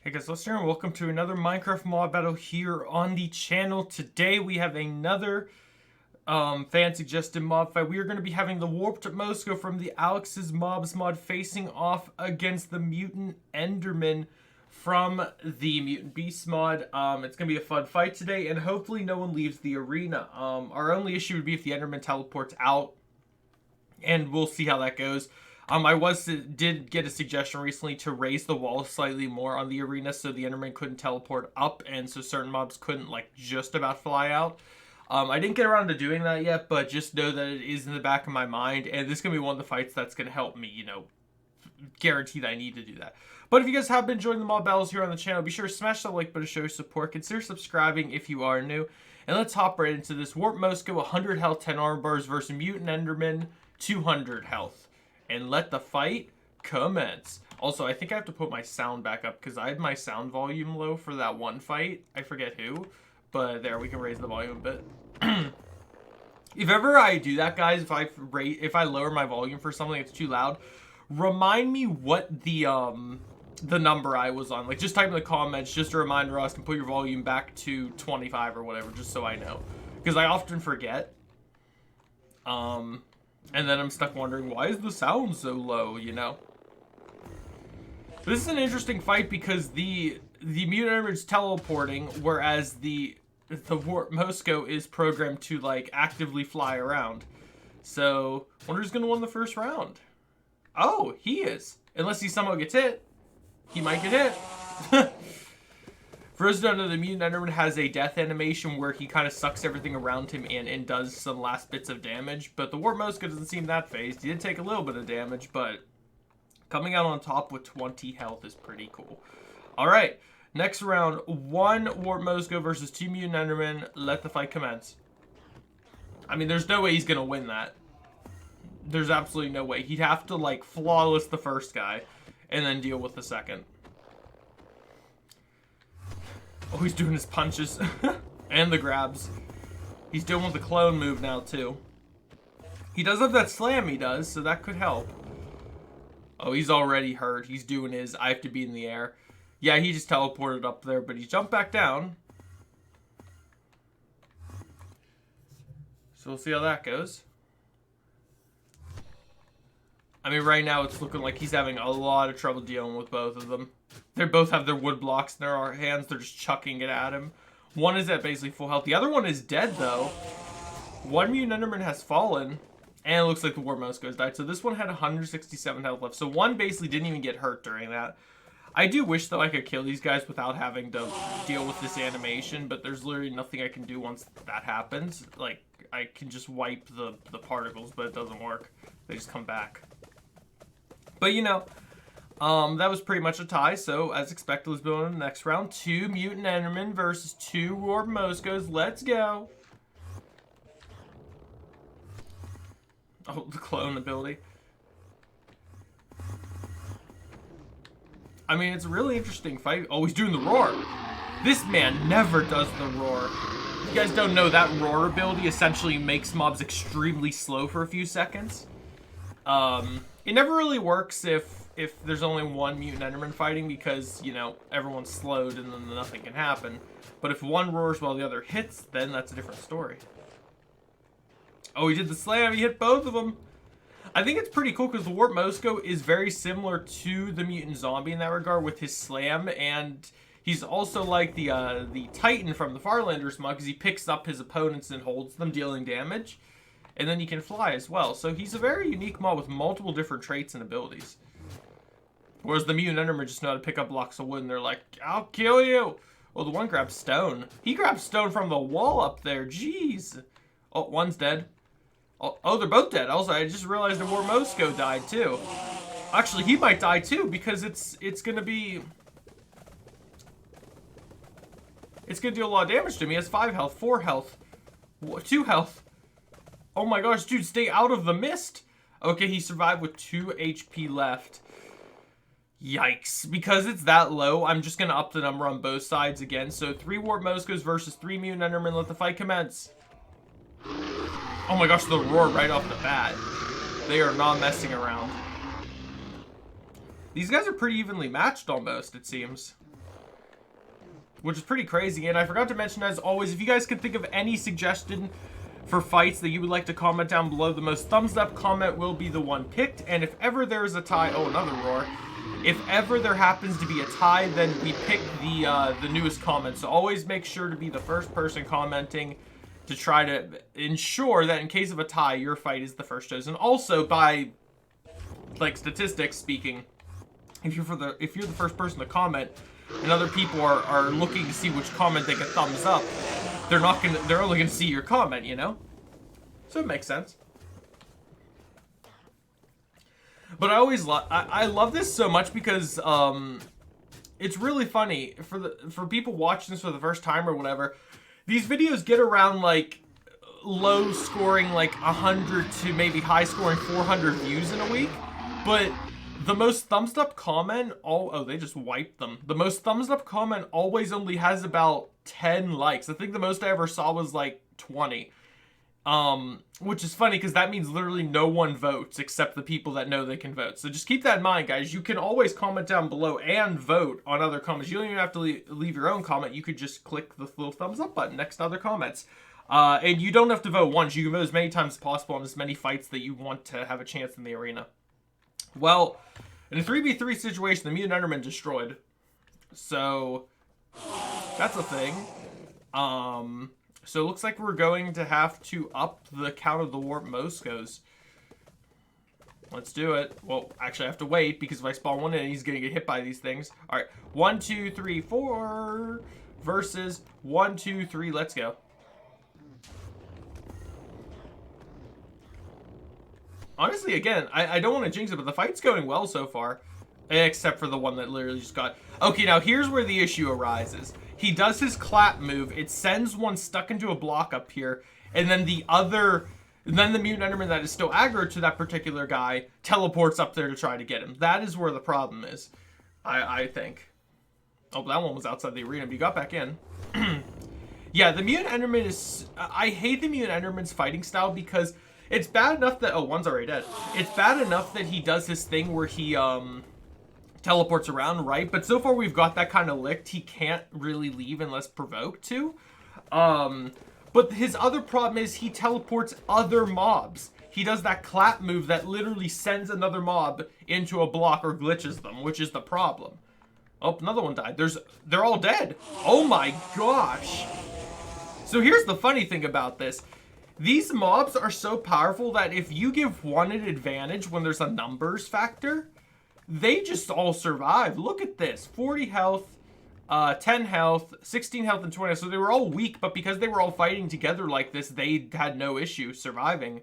Hey guys, Lester and welcome to another Minecraft mob battle here on the channel. Today we have another fan suggested mob fight. We are going to be having the Warped Mosco from the Alex's Mobs mod facing off against the Mutant Enderman from the Mutant Beast mod. It's going to be a fun fight today, and hopefully no one leaves the arena. Our only issue would be if the Enderman teleports out, and we'll see how that goes. Did get a suggestion recently to raise the wall slightly more on the arena so the Enderman couldn't teleport up, and so certain mobs couldn't like just about fly out. I didn't get around to doing that yet, but just know that it is in the back of my mind, and this is gonna be one of the fights that's gonna help me, guaranteed I need to do that. But if you guys have been enjoying the mob battles here on the channel, be sure to smash that like button to show your support. Consider subscribing if you are new, and let's hop right into this. Warp Mosco, 100 health, 10 armor bars versus Mutant Enderman, 200 health. And let the fight commence. Also, I think I have to put my sound back up because I had my sound volume low for that one fight. I forget who, but there, we can raise the volume a bit. If ever I do that, guys, if I lower my volume for something that's too loud, remind me what the number I was on. Like, just type in the comments, just a reminder, Ross, can put your volume back to 25 or whatever, just so I know. Because I often forget. And then I'm stuck wondering, why is the sound so low, This is an interesting fight because the Mutant Enderman's teleporting, whereas the Warp Mosco is programmed to, like, actively fly around. So, wonder who's going to win the first round. Oh, he is. Unless he somehow gets hit. He might get hit. For those who don't know, the Mutant Enderman has a death animation where he kind of sucks everything around him and does some last bits of damage. But the Warp Mosco doesn't seem that phased. He did take a little bit of damage, but coming out on top with 20 health is pretty cool. Alright, next round. 1 Warp Mosco versus 2 Mutant Endermen. Let the fight commence. I mean, there's no way he's going to win that. There's absolutely no way. He'd have to, like, flawless the first guy and then deal with the second. Oh, he's doing his punches and the grabs. He's doing with the clone move now, too. He does have that slam, he does, so that could help. Oh, he's already hurt. He's doing his, I have to be in the air. Yeah, he just teleported up there, but he jumped back down. So we'll see how that goes. I mean, right now it's looking like he's having a lot of trouble dealing with both of them. They both have their wood blocks in their hands. They're just chucking it at him. One is at basically full health. The other one is dead, though. One Mutant Enderman has fallen. And it looks like the Warp Mosco has died. So this one had 167 health left. So one basically didn't even get hurt during that. I do wish, though, I could kill these guys without having to deal with this animation. But there's literally nothing I can do once that happens. Like, I can just wipe the particles, but it doesn't work. They just come back. But, that was pretty much a tie, so as expected, let's go on to the next round. 2 Mutant Endermen versus 2 Warp Moscos. Let's go. Oh, the clone ability. I mean, it's a really interesting fight. Oh, he's doing the roar. This man never does the roar. If you guys don't know, that roar ability essentially makes mobs extremely slow for a few seconds. It never really works if there's only one Mutant Enderman fighting because, everyone's slowed and then nothing can happen. But if one roars while the other hits, then that's a different story. Oh, he did the slam. He hit both of them. I think it's pretty cool because the Warp Mosco is very similar to the Mutant Zombie in that regard with his slam. And he's also like the Titan from the Farlanders mod because he picks up his opponents and holds them, dealing damage. And then he can fly as well. So he's a very unique mod with multiple different traits and abilities. Whereas the Mutant Endermen just know how to pick up blocks of wood and they're like, I'll kill you. Well, the one grabs stone. He grabs stone from the wall up there. Jeez. Oh, one's dead. Oh, they're both dead. Also, I just realized the Warp Mosco died too. Actually, he might die too because it's gonna be... It's gonna deal a lot of damage to him. He has 5 health, 4 health, 2 health. Oh my gosh, dude, stay out of the mist. Okay, he survived with 2 HP left. Yikes. Because it's that low, I'm just going to up the number on both sides again. So 3 Warp Moscos versus 3 Mutant Endermen. Let the fight commence. Oh my gosh, the roar right off the bat. They are not messing around. These guys are pretty evenly matched almost, it seems. which is pretty crazy. And I forgot to mention, as always, if you guys could think of any suggestion for fights that you would like to comment down below, the most thumbs up comment will be the one picked. And if ever there is a tie, oh, another roar. If ever there happens to be a tie, then we pick the newest comment. So always make sure to be the first person commenting to try to ensure that in case of a tie, your fight is the first chosen. Also, by like statistics speaking, if you're the first person to comment, and other people are looking to see which comment they get thumbs up, they're only gonna see your comment, you know? So it makes sense. But I love this so much because it's really funny for people watching this for the first time or whatever. These videos get around like low scoring like 100 to maybe high scoring 400 views in a week, but the most thumbs up comment, oh, they just wiped them. The most thumbs up comment always only has about 10 likes. I think the most I ever saw was like 20. Which is funny because that means literally no one votes except the people that know they can vote. So just keep that in mind, guys. You can always comment down below and vote on other comments. You don't even have to leave your own comment. You could just click the little thumbs up button next to other comments. And you don't have to vote once. You can vote as many times as possible on as many fights that you want to have a chance in the arena. Well, in a 3v3 situation, the Mutant Enderman destroyed. So that's a thing. So it looks like we're going to have to up the count of the warp Moscos. Let's do it. Well, actually I have to wait because if I spawn one in, he's going to get hit by these things. All right, 1, 2, 3, 4 versus 1, 2, 3. Let's go. Honestly, again, I don't want to jinx it, but the fight's going well so far. Except for the one that literally just got... Okay, now here's where the issue arises. He does his clap move. It sends one stuck into a block up here. And then the Mutant Enderman that is still aggro to that particular guy teleports up there to try to get him. That is where the problem is, I think. Oh, but that one was outside the arena, but he got back in. Yeah, the Mutant Enderman is... I hate the Mutant Enderman's fighting style because it's bad enough that... Oh, one's already dead. It's bad enough that he does his thing where he... teleports around, right? But so far we've got that kind of licked. He can't really leave unless provoked to. But his other problem is he teleports other mobs. He does that clap move that literally sends another mob into a block or glitches them, which is the problem. Oh, another one died. They're all dead. Oh my gosh. So here's the funny thing about this. These mobs are so powerful that if you give one an advantage when there's a numbers factor, they just all survive. Look at this. 40 health, 10 health, 16 health, and 20. So they were all weak, but because they were all fighting together like this, they had no issue surviving.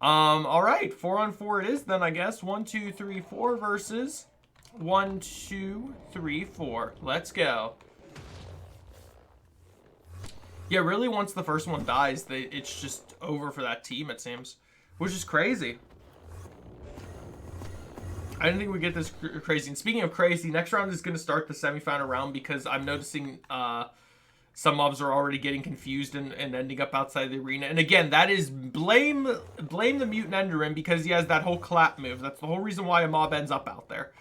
All right. 4-on-4 it is then, I guess. 1, 2, 3, 4 versus 1, 2, 3, 4. Let's go. Yeah, really, once the first one dies, it's just over for that team, it seems. Which is crazy. I didn't think we'd get this crazy. And speaking of crazy, next round is going to start the semifinal round because I'm noticing some mobs are already getting confused and ending up outside the arena. And again, that is blame the Mutant Enderman because he has that whole clap move. That's the whole reason why a mob ends up out there.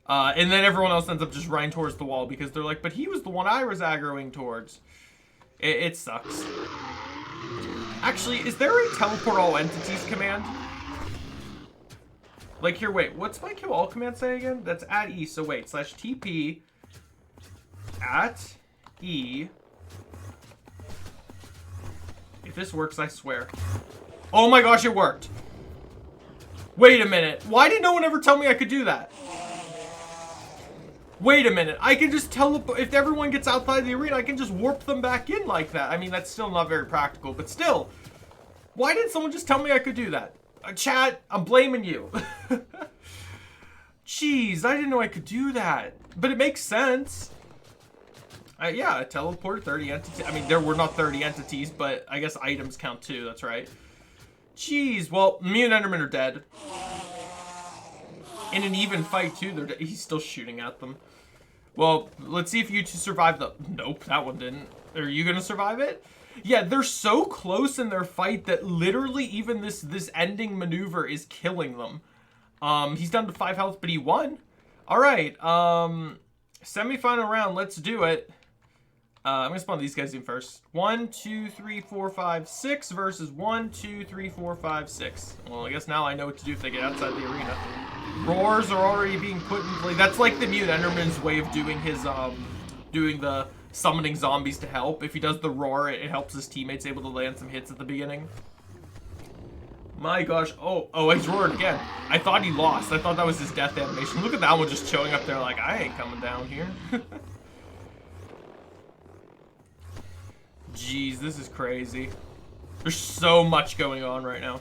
And then everyone else ends up just running towards the wall because they're like, but he was the one I was aggroing towards. It sucks. Actually, is there a teleport all entities command? Like here, wait, what's my kill all command say again? That's at E, so wait, /TP at E. If this works, I swear. Oh my gosh, it worked. Wait a minute. Why did no one ever tell me I could do that? Wait a minute. I can just teleport. If everyone gets outside the arena, I can just warp them back in like that. I mean, that's still not very practical, but still. Why didn't someone just tell me I could do that? Chat, I'm blaming you. Jeez, I didn't know I could do that. But it makes sense. Yeah, I teleported 30 entities. I mean, there were not 30 entities, but I guess items count too. That's right. Jeez, well, me and Enderman are dead. In an even fight too, he's still shooting at them. Well, let's see if you two survive the... Nope, that one didn't. Are you gonna survive it? Yeah, they're so close in their fight that literally even this ending maneuver is killing them. He's down to 5 health, but he won. All right, semifinal round, let's do it. I'm gonna spawn these guys in first. 1, 2, 3, 4, 5, 6 versus 1, 2, 3, 4, 5, 6. Well, I guess now I know what to do if they get outside the arena. Roars are already being put in play. That's like the Mutant Enderman's way of doing his doing the summoning zombies to help. If he does the roar, it helps his teammates able to land some hits at the beginning. My gosh. Oh, he's roared again. I thought he lost. I thought that was his death animation. Look at that one just chilling up there like, I ain't coming down here. Jeez, this is crazy. There's so much going on right now.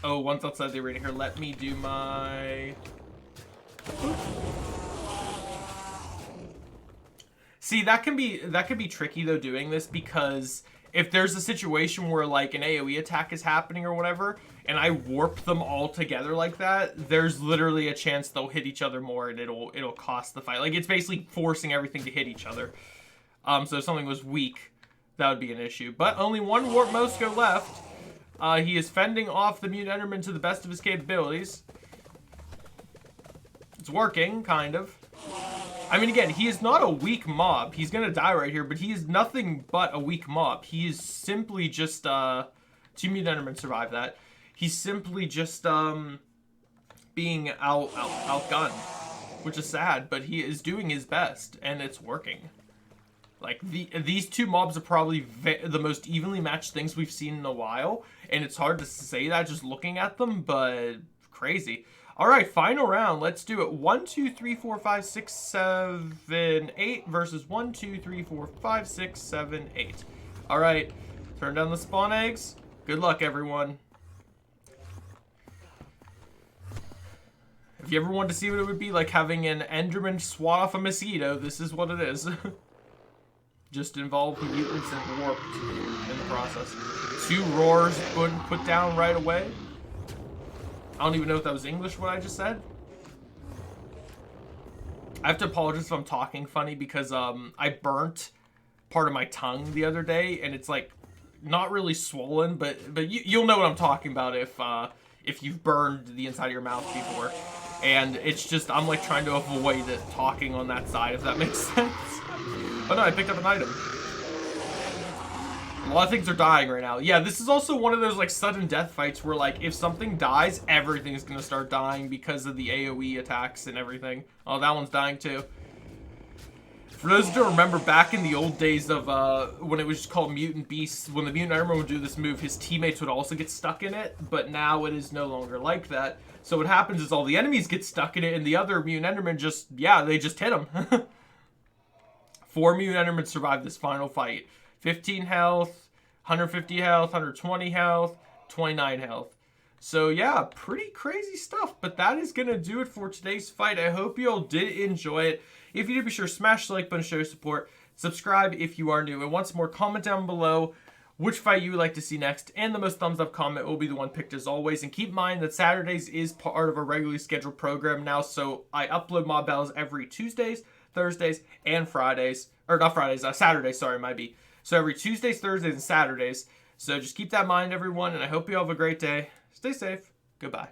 Oh, once outside the arena here, let me do my... See, that can be tricky though doing this, because if there's a situation where like an AoE attack is happening or whatever, and I warp them all together like that, there's literally a chance they'll hit each other more and it'll cost the fight. Like, it's basically forcing everything to hit each other. So if something was weak, that would be an issue. But only one warp Mosco left. He is fending off the Mutant Enderman to the best of his capabilities. It's working, kind of. I mean, again, he is not a weak mob. He's gonna die right here, but he is nothing but a weak mob. He is simply just, two Mutant Endermen survive that. He's simply just, being outgunned, which is sad, but he is doing his best, and it's working. Like, these two mobs are probably the most evenly matched things we've seen in a while, and it's hard to say that just looking at them, but crazy. All right, final round. Let's do it. 1, 2, 3, 4, 5, 6, 7, 8 versus 1, 2, 3, 4, 5, 6, 7, 8. All right, turn down the spawn eggs. Good luck, everyone. If you ever wanted to see what it would be like having an Enderman swat off a mosquito, this is what it is. Just involved mutants and warped in the process. 2 roars put down right away. I don't even know if that was English, what I just said. I have to apologize if I'm talking funny, because I burnt part of my tongue the other day, and it's like not really swollen, but you'll know what I'm talking about if you've burned the inside of your mouth before. And it's just, I'm like trying to avoid it talking on that side, if that makes sense. Oh no, I picked up an item. A lot of things are dying right now. Yeah, this is also one of those like sudden death fights where like if something dies, everything's gonna start dying because of the AoE attacks and everything. Oh, that one's dying too. For those who don't remember, back in the old days of when it was just called Mutant Beasts, when the Mutant Enderman would do this move, his teammates would also get stuck in it, but now it is no longer like that. So what happens is all the enemies get stuck in it, and the other Mutant Enderman just, yeah, they just hit him. 4 Mutant Endermen survived this final fight. 15 health, 150 health, 120 health, 29 health. So yeah, pretty crazy stuff, but that is going to do it for today's fight. I hope you all did enjoy it. If you did, be sure to smash the like button, show your support, subscribe if you are new, and once more, comment down below which fight you would like to see next, and the most thumbs up comment will be the one picked as always. And keep in mind that Saturdays is part of a regularly scheduled program now, so I upload mob battles every Tuesdays, Thursdays, and Fridays. Or not Fridays, Saturdays, sorry, might be. So every Tuesdays, Thursdays, and Saturdays. So just keep that in mind, everyone, and I hope you all have a great day. Stay safe. Goodbye.